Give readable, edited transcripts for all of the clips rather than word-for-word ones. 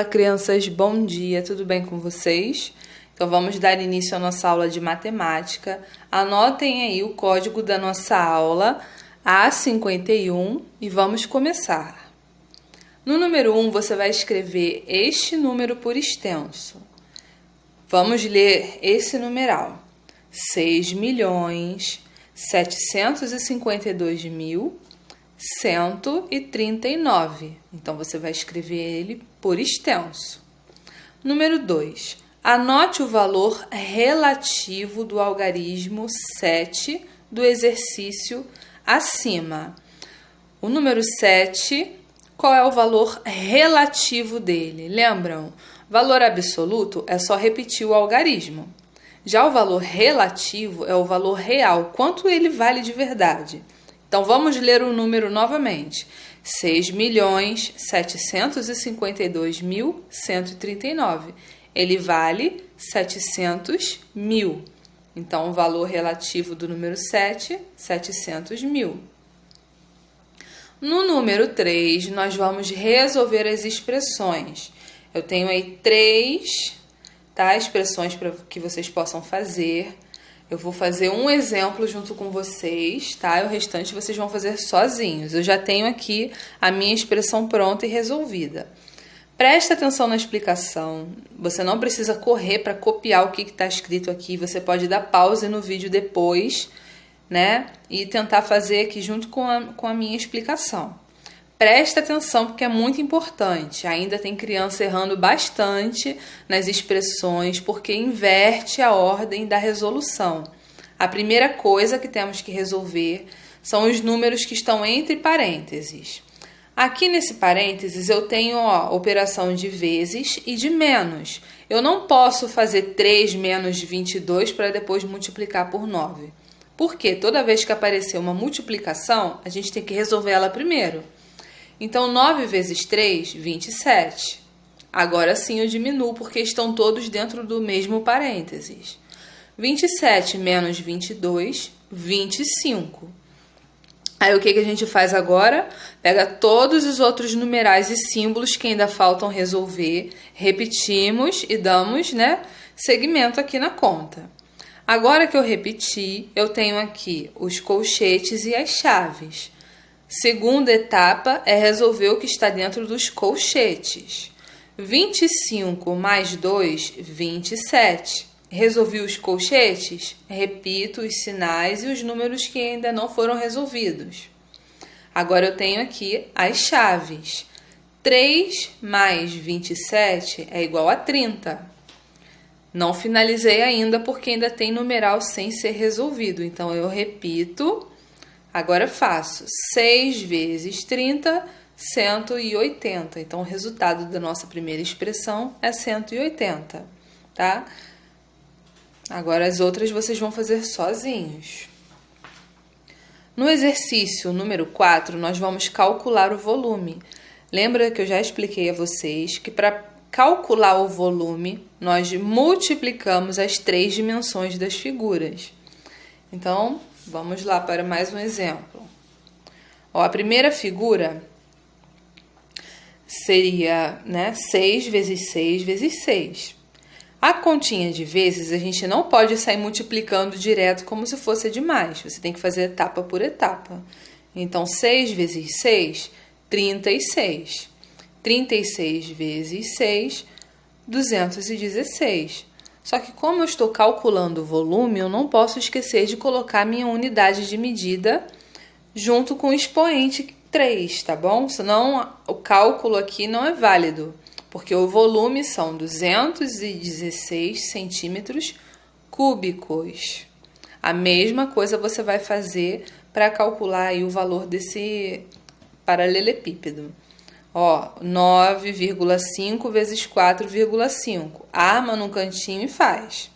crianças, bom dia, tudo bem com vocês? Então vamos dar início à nossa aula de matemática. Anotem aí o código da nossa aula, A51, e vamos começar. No número 1, você vai escrever este número por extenso. Vamos ler esse numeral: 6.752.139. Então, você vai escrever ele por extenso. Número 2. Anote o valor relativo do algarismo 7 do exercício acima. O número 7, qual é o valor relativo dele? Lembram? Valor absoluto é só repetir o algarismo. Já o valor relativo é o valor real, quanto ele vale de verdade. Então, vamos ler o número novamente. 6.752.139. Ele vale 700 mil. Então, o valor relativo do número 7, 700 mil. No número 3, nós vamos resolver as expressões. Eu tenho aí 3 expressões para que vocês possam fazer. Eu vou fazer um exemplo junto com vocês, tá? O restante vocês vão fazer sozinhos. Eu já tenho aqui a minha expressão pronta e resolvida. Presta atenção na explicação. Você não precisa correr para copiar o que está escrito aqui. Você pode dar pause no vídeo depois, né? E tentar fazer aqui junto com a minha explicação. Presta atenção porque é muito importante. Ainda tem criança errando bastante nas expressões porque inverte a ordem da resolução. A primeira coisa que temos que resolver são os números que estão entre parênteses. Aqui nesse parênteses eu tenho operação de vezes e de menos. Eu não posso fazer 3 menos 22 para depois multiplicar por 9. Porque toda vez que aparecer uma multiplicação, a gente tem que resolver ela primeiro. Então, 9 vezes 3, 27. Agora sim eu diminuo, porque estão todos dentro do mesmo parênteses. 27 menos 22, 25. Aí, o que a gente faz agora? Pega todos os outros numerais e símbolos que ainda faltam resolver, repetimos e damos, seguimento aqui na conta. Agora que eu repeti, eu tenho aqui os colchetes e as chaves. Segunda etapa é resolver o que está dentro dos colchetes. 25 mais 2, 27. Resolvi os colchetes? Repito os sinais e os números que ainda não foram resolvidos. Agora eu tenho aqui as chaves. 3 mais 27 é igual a 30. Não finalizei ainda porque ainda tem numeral sem ser resolvido. Então, eu repito. Agora faço 6 vezes 30, 180. Então, o resultado da nossa primeira expressão é 180, tá? Agora, as outras vocês vão fazer sozinhos. No exercício número 4, nós vamos calcular o volume. Lembra que eu já expliquei a vocês que para calcular o volume, nós multiplicamos as 3 dimensões das figuras. Então, vamos lá para mais um exemplo. A primeira figura seria 6 vezes 6 vezes 6. A continha de vezes a gente não pode sair multiplicando direto como se fosse demais. Você tem que fazer etapa por etapa. Então, 6 vezes 6, 36. 36 vezes 6, 216. Só que como eu estou calculando o volume, eu não posso esquecer de colocar minha unidade de medida junto com o expoente 3, tá bom? Senão o cálculo aqui não é válido, porque o volume são 216 centímetros cúbicos. A mesma coisa você vai fazer para calcular aí o valor desse paralelepípedo. 9,5 vezes 4,5. Arma num cantinho e faz.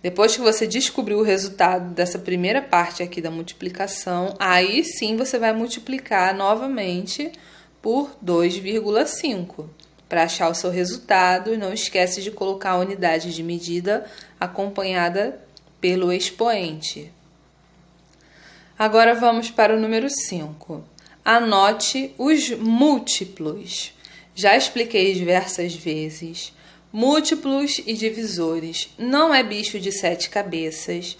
Depois que você descobriu o resultado dessa primeira parte aqui da multiplicação, aí sim você vai multiplicar novamente por 2,5 para achar o seu resultado. E não esquece de colocar a unidade de medida acompanhada pelo expoente. Agora vamos para o número 5. Anote os múltiplos. já expliquei diversas vezes. Múltiplos e divisores. Não é bicho de 7 cabeças,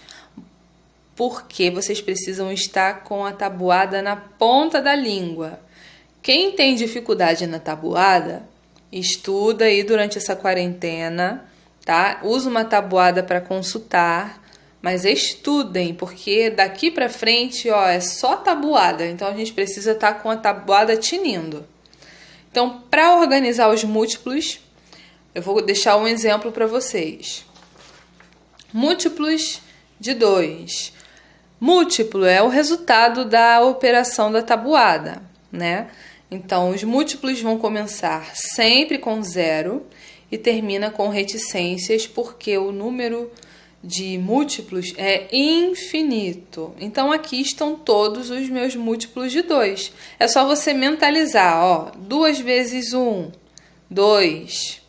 porque vocês precisam estar com a tabuada na ponta da língua. Quem tem dificuldade na tabuada, estuda aí durante essa quarentena, tá? Usa uma tabuada para consultar, mas estudem, porque daqui para frente, ó, é só tabuada. Então a gente precisa estar com a tabuada tinindo. Então, para organizar os múltiplos, eu vou deixar um exemplo para vocês. Múltiplos de 2. Múltiplo é o resultado da operação da tabuada, né? Então, os múltiplos vão começar sempre com 0 e termina com reticências, porque o número de múltiplos é infinito. Então, aqui estão todos os meus múltiplos de 2. É só você mentalizar, ó, 2 vezes 1, 2.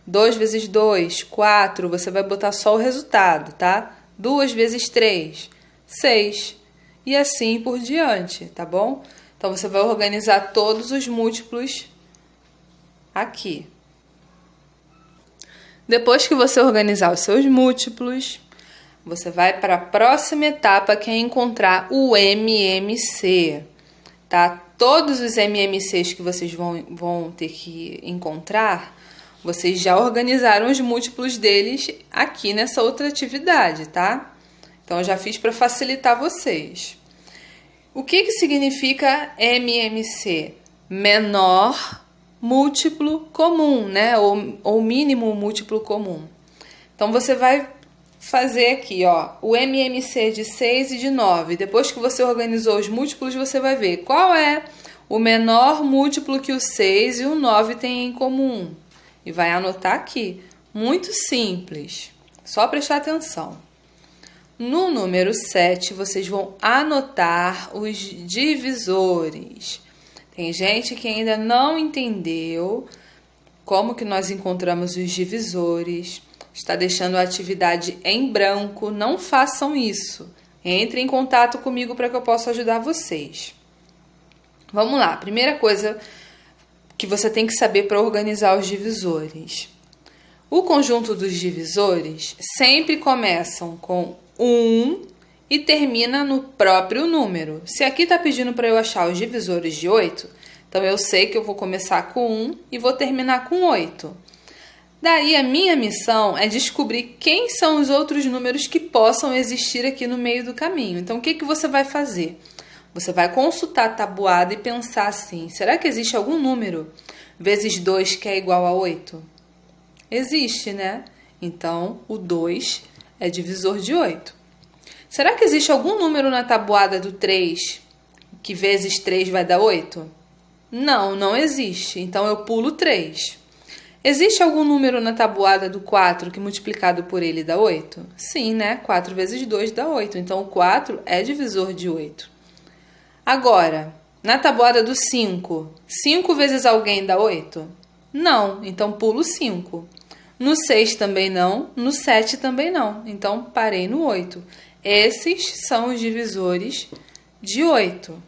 2 vezes 2, 4. Você vai botar só o resultado, tá? 2 vezes 3, 6. E assim por diante, tá bom? Então, você vai organizar todos os múltiplos aqui. Depois que você organizar os seus múltiplos, você vai para a próxima etapa, que é encontrar o MMC, tá? Todos os MMCs que vocês vão ter que encontrar, vocês já organizaram os múltiplos deles aqui nessa outra atividade, tá? Então, eu já fiz para facilitar vocês. O que significa MMC? Menor múltiplo comum, né? Ou mínimo múltiplo comum. Então, você vai fazer aqui, ó, o MMC de 6 e de 9. Depois que você organizou os múltiplos, você vai ver qual é o menor múltiplo que o 6 e o 9 têm em comum. E vai anotar aqui. Muito simples. Só prestar atenção. No número 7, vocês vão anotar os divisores. Tem gente que ainda não entendeu como que nós encontramos os divisores. Está deixando a atividade em branco. Não façam isso. Entre em contato comigo para que eu possa ajudar vocês. Vamos lá. Primeira coisa que você tem que saber para organizar os divisores. O conjunto dos divisores sempre começam com 1 e termina no próprio número. Se aqui está pedindo para eu achar os divisores de 8, então eu sei que eu vou começar com 1 e vou terminar com 8. Daí a minha missão é descobrir quem são os outros números que possam existir aqui no meio do caminho. Então o que você vai fazer? Você vai consultar a tabuada e pensar assim, será que existe algum número vezes 2 que é igual a 8? Existe, né? Então, o 2 é divisor de 8. Será que existe algum número na tabuada do 3 que vezes 3 vai dar 8? Não, não existe. Então, eu pulo 3. Existe algum número na tabuada do 4 que multiplicado por ele dá 8? Sim, né? 4 vezes 2 dá 8. Então, o 4 é divisor de 8. Agora, na tabuada do 5, 5 vezes alguém dá 8? Não, então pulo 5. No 6 também não, no 7 também não. Então, parei no 8. Esses são os divisores de 8.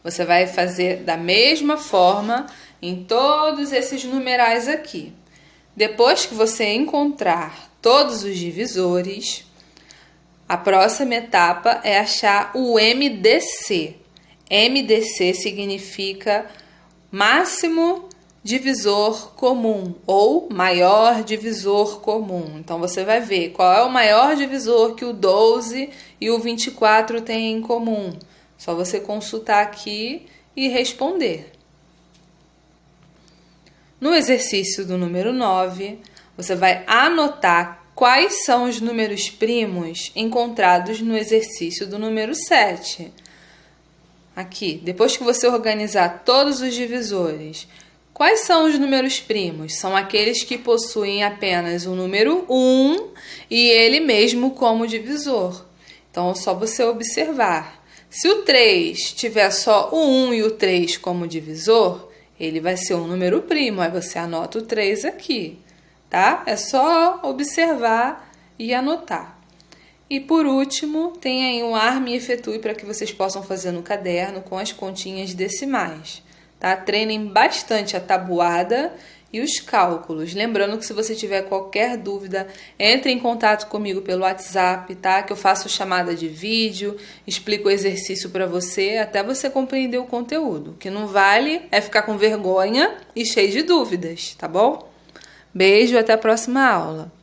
Você vai fazer da mesma forma em todos esses numerais aqui. Depois que você encontrar todos os divisores, a próxima etapa é achar o MDC. MDC significa máximo divisor comum ou maior divisor comum. Então, você vai ver qual é o maior divisor que o 12 e o 24 têm em comum. Só você consultar aqui e responder. No exercício do número 9, você vai anotar quais são os números primos encontrados no exercício do número 7. Aqui, depois que você organizar todos os divisores, quais são os números primos? São aqueles que possuem apenas o número 1 e ele mesmo como divisor. Então, é só você observar. Se o 3 tiver só o 1 e o 3 como divisor, ele vai ser um número primo. Aí você anota o 3 aqui, tá? É só observar e anotar. E por último, tem aí um arme e efetue para que vocês possam fazer no caderno com as continhas decimais, tá? Treinem bastante a tabuada e os cálculos. Lembrando que se você tiver qualquer dúvida, entre em contato comigo pelo WhatsApp, tá? Que eu faço chamada de vídeo, explico o exercício para você, até você compreender o conteúdo. O que não vale é ficar com vergonha e cheio de dúvidas, tá bom? Beijo, até a próxima aula.